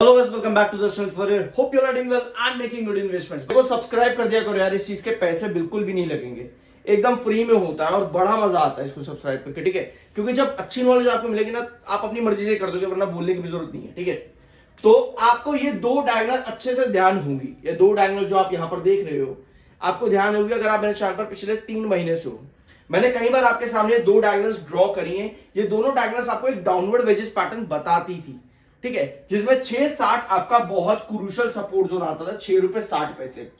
Hello guys, welcome back to the strength forward. Hope you are doing well and making good investments. देखो, subscribe कर दिया करो यार, इस चीज के पैसे बिल्कुल भी नहीं लगेंगे, एकदम फ्री में होता है और बड़ा मजा आता है इसको सब्सक्राइब करके, ठीक है। क्योंकि जब अच्छी नॉलेज आपको मिलेगी ना, आप अपनी मर्जी से कर दोगे, वरना बोलने की भी जरूरत नहीं है, ठीक है। तो आपको ये दो डायगोनल अच्छे से ध्यान होंगी, ये दो डायगोनल जो आप यहाँ पर देख रहे हो, आपको ध्यान होगी अगर आप मेरे चैनल पर पिछले 3 महीने से हो। मैंने कई बार आपके सामने दो डायगोनल्स ड्रॉ करी हैं। ये दोनों डायगोनल्स आपको एक डाउनवर्ड वेजेस पैटर्न बताती थी, ठीक है, जिसमें 6.60 आपका बहुत क्रूशियल सपोर्ट जोन आता था, 6 रुपए 60 पैसे,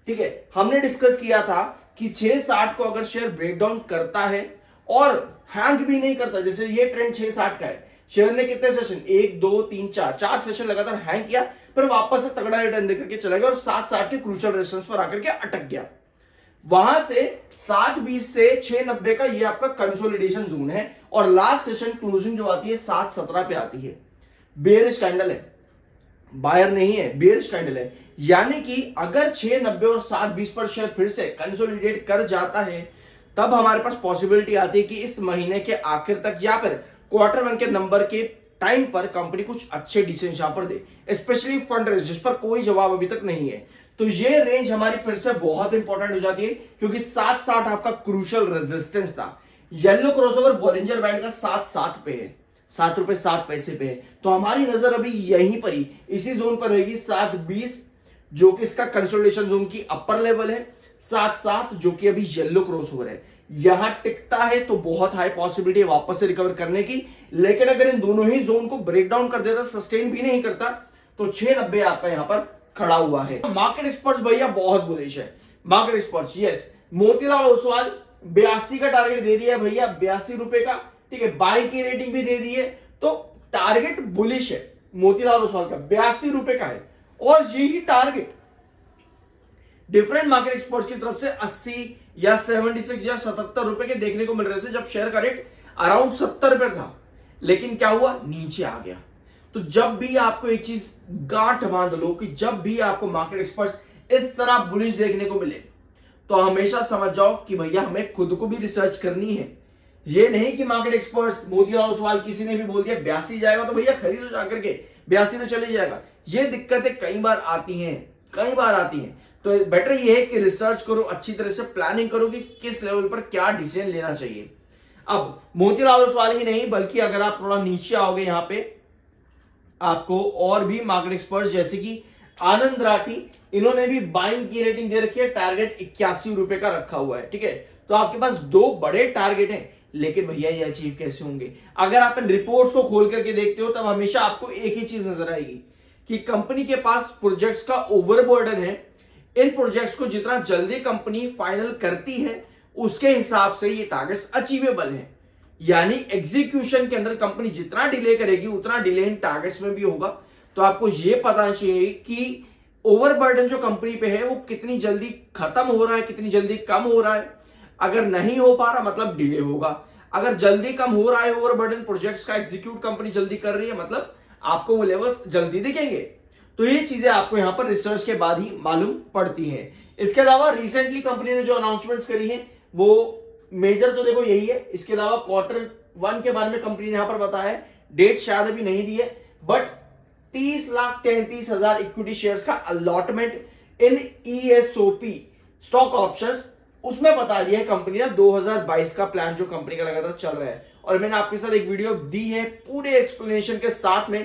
ठीक है। हमने डिस्कस किया था कि 6.60 को अगर शेयर ब्रेकडाउन करता है और हैंग भी नहीं करता, जैसे ये ट्रेंड 6.60 का है, शेयर ने कितने सेशन 1 2 3 4 सेशन लगातार हैंग किया, फिर वापस से तगड़ा रिटर्न देकर के चला गया और 7.60 के क्रूशियल रेजिस्टेंस पर आकर के अटक गया। वहां से 7.20 से 6.90 का ये आपका कंसोलिडेशन जोन है और लास्ट सेशन क्लोजिंग जो आती है 7.17 पे आती है। बेयरिश कैंडल है, बायर नहीं है, बेयरिश कैंडल है। यानी कि अगर 6.90 और 7.20 पर शेयर फिर से कंसोलिडेट कर जाता है, तब हमारे पास पॉसिबिलिटी आती है कि इस महीने के आखिर तक या फिर Q1 के नंबर के टाइम पर कंपनी कुछ अच्छे डिसीजन यहां पर दे, स्पेशली फंड रेज, जिस पर कोई जवाब अभी तक नहीं है। तो ये रेंज हमारी फिर से बहुत इंपॉर्टेंट हो जाती है, क्योंकि 7.60 आपका क्रूशियल रेजिस्टेंस था। येलो क्रॉसओवर बॉलिंजर बैंड का 7.60 पे है, 7 रुपए 7 पैसे पे है। तो हमारी नजर अभी यहीं पर ही इसी जोन पर रहेगी, 7.20 जो कि इसका कंसोलिडेशन जोन की अपर लेवल है, 7.60 जो कि अभी येलो क्रॉसओवर है। यहां टिकता है तो बहुत हाई पॉसिबिलिटी है वापस से रिकवर करने की। लेकिन अगर इन दोनों ही जोन को ब्रेक डाउन कर देता, सस्टेन भी नहीं करता, तो 6.90 आपका यहां पर खड़ा हुआ है। मार्केट एक्सपर्ट्स भैया बहुत बुलिश है। Market experts, yes, Motilal Oswal 82 का टारगेट दे दिया है भैया, 82 रुपए का, ठीक है। बाई की रेटिंग भी दे दी है, तो टारगेट बुलिश है मोतीलाल ओसवाल का, 82 रुपए का है। और यही टारगेट डिफरेंट मार्केट एक्सपर्ट्स की तरफ से 80 या 76 या 77 रुपए के देखने को मिल रहे थे, जब शेयर का रेट अराउंड 70 रुपए था। लेकिन क्या हुआ, नीचे आ गया। तो जब भी आपको एक चीज गांठ बांध लो कि जब भी आपको मार्केट एक्सपर्ट्स इस तरह बुलिश देखने को मिले, तो हमेशा समझ जाओ कि भैया हमें खुद को भी रिसर्च करनी है। ये नहीं कि मार्केट एक्सपर्ट्स मोतीलाल ओसवाल किसी ने भी बोल दिया 82 जाएगा तो भैया खरीदो जाकर के, 82 में चले जाएगा। ये दिक्कतें कई बार आती हैं, कई बार आती हैं। तो बेटर ये है कि रिसर्च करो, अच्छी तरह से प्लानिंग करो कि किस लेवल पर क्या डिसीजन लेना चाहिए। अब मोतीलाल ओसवाल ही नहीं, बल्कि अगर आप थोड़ा नीचे आओगे, यहां पे आपको और भी मार्केट एक्सपर्ट्स जैसे कि आनंद राठी, इन्होंने भी बाइंग की रेटिंग दे रखी है, टारगेट 81 रुपए का रखा हुआ है, ठीक है। तो आपके पास दो बड़े टारगेट हैं, लेकिन भैया ये अचीव कैसे होंगे? अगर आप इन रिपोर्ट्स को खोल करके देखते हो, तब हमेशा आपको एक ही चीज नजर आएगी कि कंपनी के पास प्रोजेक्ट्स का ओवरबर्डन है। इन प्रोजेक्ट्स को जितना जल्दी कंपनी फाइनल करती है, उसके हिसाब से ये टारगेट्स अचीवेबल हैं। यानी एग्जीक्यूशन के अंदर कंपनी जितना डिले करेगी, उतना डिले इन टारगेट्स में भी होगा। तो आपको ये पता चाहिए कि ओवरबर्डन जो कंपनी पे है वो कितनी जल्दी खत्म हो रहा है, कितनी जल्दी कम हो रहा है। अगर नहीं हो पा रहा, मतलब डिले होगा। अगर जल्दी कम हो रहा है ओवरबर्डन प्रोजेक्ट्स का, एग्जीक्यूट कंपनी जल्दी कर रही है, मतलब आपको वो लेवल्स जल्दी दिखेंगे। तो ये चीजें आपको यहां पर रिसर्च के बाद ही मालूम पड़ती हैं। इसके अलावा रिसेंटली कंपनी ने जो अनाउंसमेंट्स करी है, वो मेजर तो देखो यही है। इसके अलावा Q1 के बारे में कंपनी ने यहां पर बताया है, डेट शायद अभी नहीं दी है, बट 30,33,000 इक्विटी शेयर्स का allotment in ESOP stock options, उसमें बता दिया है कंपनी ने 2022 का प्लान जो कंपनी का लगातार चल रहा है। और मैंने आपके साथ एक वीडियो दी है पूरे एक्सप्लेनेशन के साथ में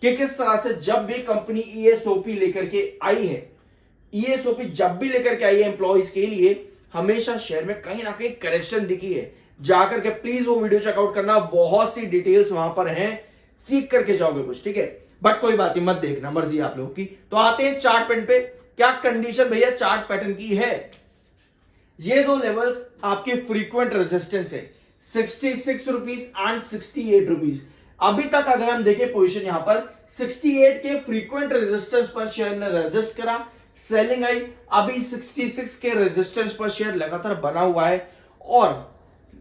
कि किस तरह से जब भी कंपनी ESOP लेकर के आई है, ESOP जब भी लेकर के आई है एम्प्लॉइज के लिए, हमेशा शेयर में कहीं ना कहीं करेक्शन दिखी है। जाकर के प्लीज वो वीडियो चेकआउट करना, बहुत सी डिटेल्स वहां पर हैं, सीख करके जाओगे कुछ, ठीक है। बट कोई बात नहीं, मत देखना, मर्जी आप लोगों की। तो आते हैं चार्ट पैटर्न पे। क्या कंडीशन भैया चार्ट पैटर्न की है? ये दो लेवल्स आपके फ्रीक्वेंट रेजिस्टेंस है, 66 रुपीज एंड 68 रुपीज। अभी तक अगर हम देखें पोजीशन यहां पर 68 के फ्रीक्वेंट रेजिस्टेंस पर शेयर ने रेजिस्ट करा, सेलिंग आई। अभी 66 के रेजिस्टेंस पर शेयर लगातार बना हुआ है। और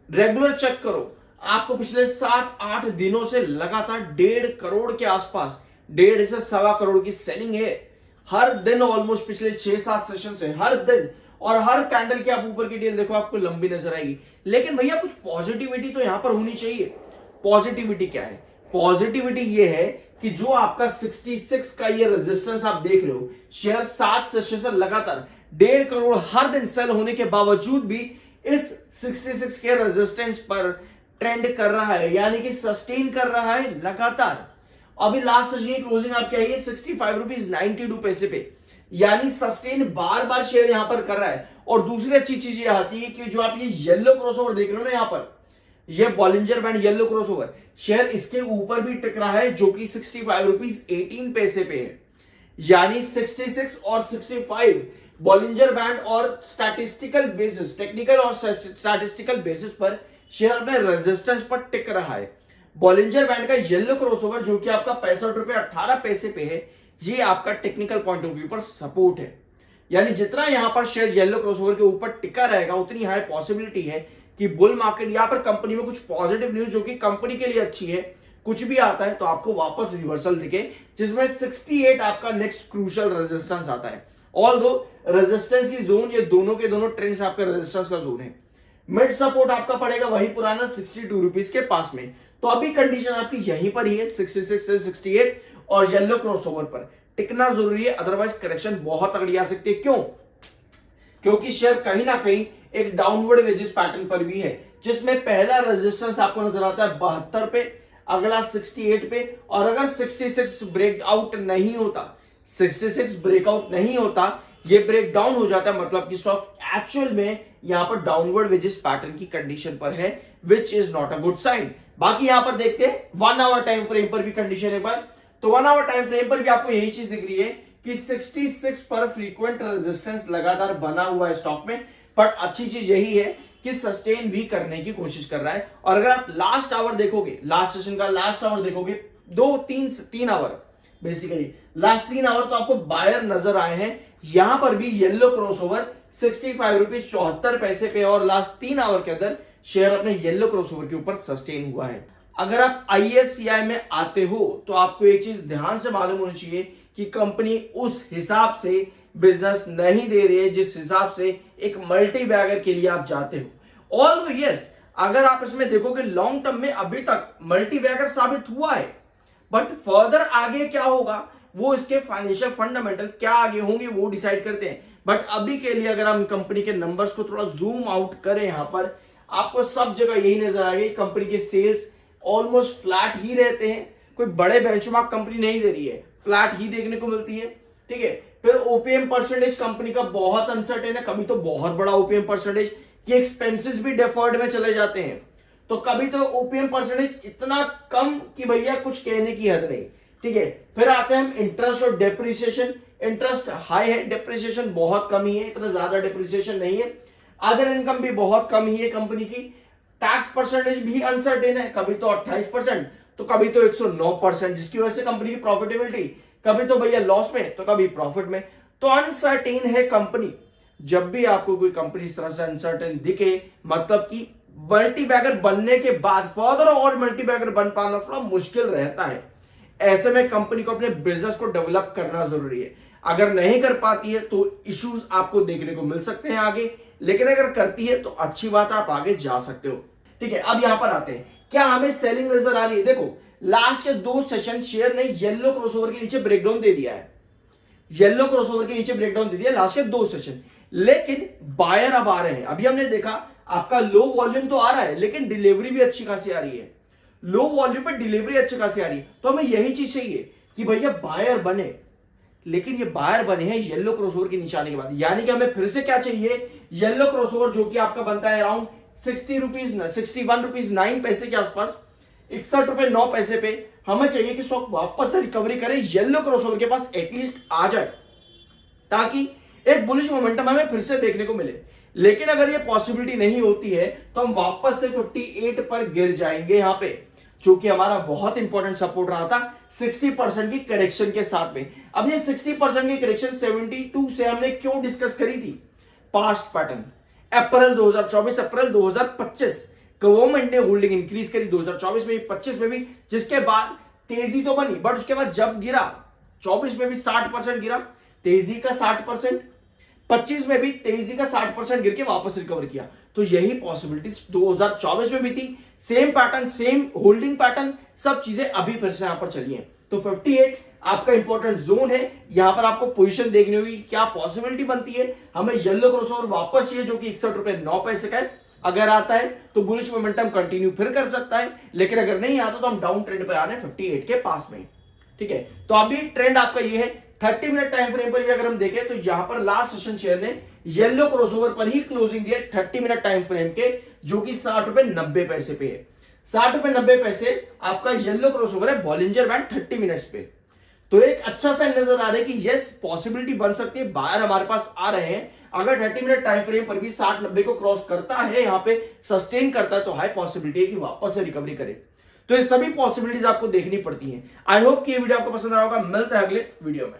रेगुलर चेक करो, आपको पिछले 7-8 दिनों से लगातार 1.5 करोड़ के आसपास, 1.5 से 1.25 करोड़ की सेलिंग है हर दिन, ऑलमोस्ट पिछले 6-7 सेशन से हर दिन। और हर कैंडल की आप ऊपर की टेल देखो, आपको लंबी नजर आएगी। लेकिन भैया कुछ पॉजिटिविटी तो यहां पर होनी चाहिए। पॉजिटिविटी क्या है? पॉजिटिविटी ये है कि जो आपका 66 का ये रेजिस्टेंस आप देख रहे हो, शेयर 7 सेशन से लगातार 1.5 करोड़ हर दिन सेल होने के बावजूद भी इस 66 के रेजिस्टेंस पर ट्रेंड कर रहा है, यानी कि सस्टेन कर रहा है लगातार। अभी लास्ट सेशन की क्लोजिंग आपकी आई है 65 रुपीज 92 पैसे पे, यानी सस्टेन बार बार शेयर यहां पर कर रहा है। और दूसरी अच्छी चीज ये आती है कि जो आप ये येलो क्रॉसओवर देख रहे हो ना, यहां पर ये Bollinger band yellow crossover, share इसके ऊपर भी टिक रहा है जो कि 65 रुपीज 18 पैसे पे है। यानी 66 और 65 बॉलिंजर बैंड और स्टैटिस्टिकल बेसिस, टेक्निकल और स्टैटिस्टिकल बेसिस पर शेयर अपने रेजिस्टेंस पर टिक रहा है। बॉलिंजर बैंड का येलो क्रॉसओवर जो कि आपका 65 रुपए 18 पैसे पे है, ये आपका टेक्निकल पॉइंट ऑफ व्यू पर सपोर्ट है। यानी जितना यहां पर शेयर येलो क्रॉसओवर के ऊपर टिका रहेगा, उतनी हाई पॉसिबिलिटी है कि बुल मार्केट यहां पर कंपनी में कुछ पॉजिटिव न्यूज जो कि कंपनी के लिए अच्छी है, कुछ भी आता है तो आपको वापस रिवर्सल दिखे, जिसमें 68 आपका नेक्स्ट क्रूशियल रेजिस्टेंस आता है। ऑल्दो रेजिस्टेंस की जोन, ये दोनों के दोनों ट्रेंड्स आपका रेजिस्टेंस का जोन है। मिड सपोर्ट आपका पड़ेगा वही पुराना 62 रुपीज के पास में। तो अभी कंडीशन आपकी यहीं पर ही है 66 से 68 और येलो क्रॉसओवर पर टिकना जरूरी है, अदरवाइज करेक्शन बहुत तगड़ी आ सकती है। क्यों? क्योंकि शेयर कहीं ना कहीं एक डाउनवर्ड वेजेस पैटर्न पर भी है, जिसमें पहला रेजिस्टेंस आपको नजर आता है 72 पे, अगला 68 पे, और अगर 66 ब्रेकआउट नहीं होता, 66 ब्रेकआउट नहीं होता, ये ब्रेक डाउन हो जाता है, मतलब कि स्टॉक एक्चुअल में यहां पर डाउनवर्ड वेजेस पैटर्न की कंडीशन पर है, which is not a good sign. बाकी यहां पर देखते हैं 1 आवर टाइम फ्रेम पर भी कंडीशन एक बार। तो 1 आवर टाइम फ्रेम पर भी आपको यही चीज दिख रही है कि 66 पर फ्रीक्वेंट रेजिस्टेंस लगातार बना हुआ है स्टॉक में, बट अच्छी चीज यही है कि सस्टेन भी करने की कोशिश कर रहा है। और अगर आप लास्ट आवर देखोगे, लास्ट सेशन का लास्ट आवर देखोगे, 3 आवर बेसिकली, लास्ट 3 आवर तो आपको बायर नजर आए हैं। यहां पर भी येलो क्रॉसओवर 65 रुपीज 74 पैसे पे, और लास्ट 3 आवर के अंदर शेयर अपने येलो क्रॉसओवर के ऊपर सस्टेन हुआ है। अगर आप IFCI में आते हो तो आपको एक चीज ध्यान से मालूम होनी चाहिए कि कंपनी उस हिसाब से बिजनेस नहीं दे रही है जिस हिसाब से एक मल्टी बैगर के लिए आप जाते हो। ऑल्दो यस, अगर आप इसमें देखोगे लॉन्ग टर्म में अभी तक मल्टी बैगर साबित हुआ है, बट फर्दर आगे क्या होगा वो इसके फाइनेंशियल फंडामेंटल क्या आगे होंगे वो डिसाइड करते हैं। बट अभी के लिए अगर हम कंपनी के नंबर्स को थोड़ा जूम आउट करें, यहां पर आपको सब जगह यही नजर आएगी, कंपनी के सेल्स ऑलमोस्ट फ्लैट ही रहते हैं, कोई बड़े बेंचमार्क कंपनी नहीं दे रही है, फ्लैट ही देखने को मिलती है। ठीक है, फिर ओपीएम परसेंटेज कंपनी का बहुत अनसर्टेन है, कभी तो बहुत बड़ा ओपीएम परसेंटेज कि एक्सपेंसेस भी डेफर्ड में चले जाते हैं, तो कभी तो ओपीएम परसेंटेज इतना कम कि भैया कुछ कहने की हद नहीं। ठीक है, फिर आते हैं हम इंटरेस्ट और डेप्रिसिएशन। इंटरेस्ट हाई है, डेप्रिसिएशन बहुत कम ही है, इतना ज्यादा डेप्रिसिएशन नहीं है। अदर इनकम भी बहुत कम ही है कंपनी की। टैक्स परसेंटेज भी अनसर्टेन है, कभी तो 28% तो कभी तो 109%, जिसकी वजह से कंपनी की प्रॉफिटेबिलिटी कभी तो भैया लॉस में तो कभी प्रॉफिट में। तो अनसर्टेन है कंपनी। जब भी आपको कोई कंपनी इस तरह से अनसर्टेन दिखे, मतलब कि मल्टी बैगर बनने के बाद फर्दर और मल्टी बैगर बन पाना थोड़ा मुश्किल रहता है। ऐसे में कंपनी को अपने बिजनेस को डेवलप करना जरूरी है। अगर नहीं कर पाती है तो इश्यूज आपको देखने को मिल सकते हैं आगे, लेकिन अगर करती है तो अच्छी बात है, आप आगे जा सकते हो। ठीक है, अब यहां पर आते हैं, क्या हमें सेलिंग नजर आ रही है? देखो लास्ट के 2 सेशन शेयर ने येलो क्रॉसओवर के नीचे ब्रेकडाउन दे दिया है, येलो क्रॉसओवर के नीचे ब्रेकडाउन दे दिया लास्ट के 2 सेशन, लेकिन बायर अब आ रहे हैं। अभी हमने देखा आपका लो वॉल्यूम तो आ रहा है, लेकिन डिलीवरी भी अच्छी खासी आ रही है। लो वॉल्यूम पर डिलीवरी अच्छी खासी आ रही है, तो हमें यही चीज चाहिए कि भैया बायर बने, लेकिन ये बायर बने हैं येलो क्रॉसओवर के नीचे आने के बाद। यानी कि हमें फिर से क्या चाहिए? येलो क्रॉसओवर जो कि आपका बनता है अराउंड 61 रुपीज 9 पैसे के आसपास, 61 रुपए 9 पैसे पे हमें चाहिए कि स्टॉक वापस से रिकवरी करे, येलो क्रॉसओवर के पास एटलीस्ट आ जाए, ताकि एक बुलिश मोमेंटम हमें फिर से देखने को मिले। लेकिन अगर ये पॉसिबिलिटी नहीं होती है तो हम वापस से 58 पर गिर जाएंगे यहां पे, जो कि हमारा बहुत इंपॉर्टेंट सपोर्ट रहा था 60% की करेक्शन के साथ में। अब ये 60% की करेक्शन 72 से हमने क्यों डिस्कस करी थी? पास्ट पैटर्न, अप्रैल 2024 अप्रैल 2025 गवर्नमेंट ने होल्डिंग इंक्रीज करी 2024 में भी 25 में भी, जिसके बाद तेजी तो बनी, बट उसके बाद जब गिरा 24 में भी 60% गिरा, तेजी का 60%, 25 में भी तेजी का 60% गिर के वापस रिकवर किया। तो यही पॉसिबिलिटीज 2024 में भी थी, same pattern, same holding pattern, सब चीजें अभी फिर से यहां पर चली हैं। तो 58 आपका इंपॉर्टेंट जोन है। यहां पर आपको पोजीशन देखनी होगी, क्या पॉसिबिलिटी बनती है। हमें येलो क्रॉसओवर वापस चाहिए जो कि 61.09 का है। अगर आता है तो बुलिश मोमेंटम कंटिन्यू फिर कर सकता है, लेकिन अगर नहीं आता तो हम डाउन ट्रेंड पे आ रहे हैं 58 के पास में। ठीक है, तो अभी ट्रेंड आपका ये है। 30 मिनट टाइम फ्रेम पर भी अगर हम देखें तो यहां पर लास्ट सेशन शेयर ने येलो क्रॉसओवर पर ही क्लोजिंग दिया 30 मिनट टाइम फ्रेम के, जो कि 60.90 पे है। 60.90 आपका येलो क्रॉसओवर है बॉलिंजर बैंड 30 मिनट्स पे। तो एक अच्छा सा नजर आ रहा है कि यस पॉसिबिलिटी बन सकती है, बायर हमारे पास आ रहे हैं। अगर 30 मिनट टाइम फ्रेम पर भी 60-90 को क्रॉस करता है, यहां पे सस्टेन करता है, तो हाई पॉसिबिलिटी है कि वापस से रिकवरी करे। तो ये सभी पॉसिबिलिटीज आपको देखनी पड़ती हैं। आई होप कि ये वीडियो आपको पसंद आया होगा। मिलता है अगले वीडियो में।